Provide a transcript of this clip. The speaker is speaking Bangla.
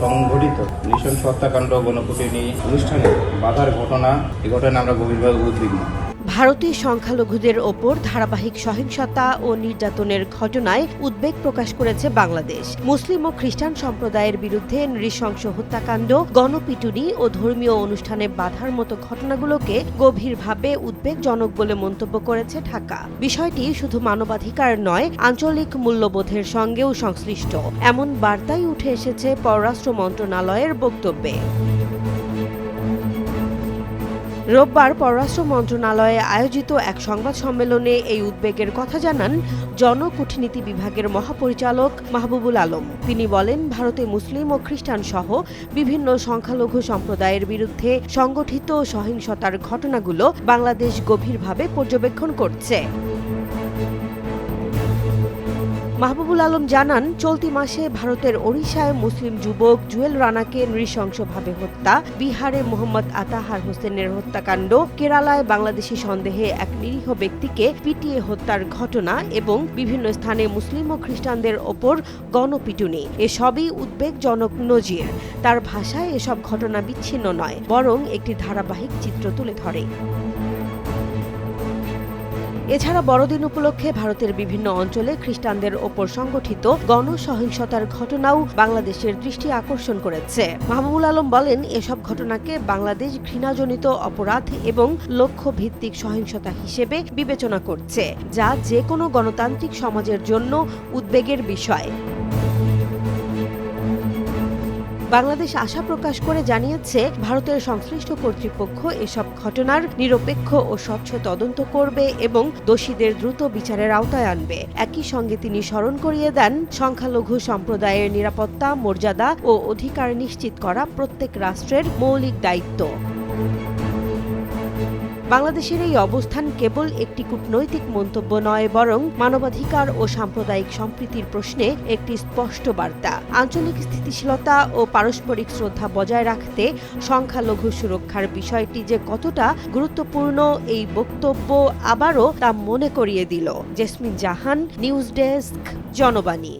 সংঘটিত নৃশংস হত্যাকাণ্ড গণপিটুনি অনুষ্ঠানে বাধার ঘটনা এ ঘটনায় আমরা গভীরভাবে উদ্বিগ্ন। ভারতীয় সংখ্যালঘুদের ওপর ধারাবাহিক সহিংসতা ও নির্যাতনের ঘটনায় উদ্বেগ প্রকাশ করেছে বাংলাদেশ। মুসলিম ও খ্রিস্টান সম্প্রদায়ের বিরুদ্ধে নৃশংস হত্যাকাণ্ড, গণপিটুনি ও ধর্মীয় অনুষ্ঠানে বাধার মতো ঘটনাগুলোকে গভীরভাবে উদ্বেগজনক বলে মন্তব্য করেছে ঢাকা। বিষয়টি শুধু মানবাধিকার নয়, আঞ্চলিক মূল্যবোধের সঙ্গেও সংশ্লিষ্ট, এমন বার্তাই উঠে এসেছে পররাষ্ট্র মন্ত্রণালয়ের বক্তব্যে। রোববার পররাষ্ট্র মন্ত্রণালয়ে আয়োজিত এক সংবাদ সম্মেলনে এই উদ্বেগের কথা জানান জনকূটনীতি বিভাগের মহাপরিচালক মাহবুবুল আলম। তিনি বলেন, ভারতে মুসলিম ও খ্রিস্টান সহ বিভিন্ন সংখ্যালঘু সম্প্রদায়ের বিরুদ্ধে সংগঠিত সহিংসতার ঘটনাগুলো বাংলাদেশ গভীরভাবে পর্যবেক্ষণ করছে। মাহবুবুল আলম জানান, চলতি মাসে ভারতের ওড়িশায় মুসলিম যুবক জুয়েল রানাকে নৃশংসভাবে হত্যা, বিহারে মোহাম্মদ আতাহার হোসেনের হত্যাকাণ্ড, কেরালায় বাংলাদেশি সন্দেহে এক নিরীহ ব্যক্তিকে পিটিয়ে হত্যার ঘটনা এবং বিভিন্ন স্থানে মুসলিম ও খ্রিস্টানদের ওপর গণপিটুনি, এসবই উদ্বেগজনক নজির। তার ভাষায় এসব ঘটনা বিচ্ছিন্ন নয়, বরং একটি ধারাবাহিক চিত্র তুলে ধরে। এছাড়া বড়দিন উপলক্ষে ভারতের বিভিন্ন অঞ্চলে খ্রিস্টানদের ওপর সংগঠিত গণসহিংসতার ঘটনাও বাংলাদেশের দৃষ্টি আকর্ষণ করেছে। মাহবুবুল আলম বলেন, এসব ঘটনাকে বাংলাদেশ ঘৃণাজনিত অপরাধ এবং লক্ষ্যভিত্তিক সহিংসতা হিসেবে বিবেচনা করছে, যা যে কোনো গণতান্ত্রিক সমাজের জন্য উদ্বেগের বিষয়। বাংলাদেশ আশা প্রকাশ করে জানিয়েছে, ভারতের সংশ্লিষ্ট কর্তৃপক্ষ এসব ঘটনার নিরপেক্ষ ও স্বচ্ছ তদন্ত করবে এবং দোষীদের দ্রুত বিচারের আওতায় আনবে। একই সঙ্গে তিনি স্মরণ করিয়ে দেন, সংখ্যালঘু সম্প্রদায়ের নিরাপত্তা, মর্যাদা ও অধিকার নিশ্চিত করা প্রত্যেক রাষ্ট্রের মৌলিক দায়িত্ব। বাংলাদেশের এই অবস্থান কেবল একটি কূটনৈতিক মন্তব্য নয়, বরং মানবাধিকার ও সাম্প্রদায়িক সম্প্রীতির প্রশ্নে একটি স্পষ্ট বার্তা। আঞ্চলিক স্থিতিশীলতা ও পারস্পরিক শ্রদ্ধা বজায় রাখতে সংখ্যালঘু সুরক্ষার বিষয়টি যে কতটা গুরুত্বপূর্ণ, এই বক্তব্য আবারও তা মনে করিয়ে দিল। জেসমিন জাহান, নিউজ ডেস্ক, জনবাণী।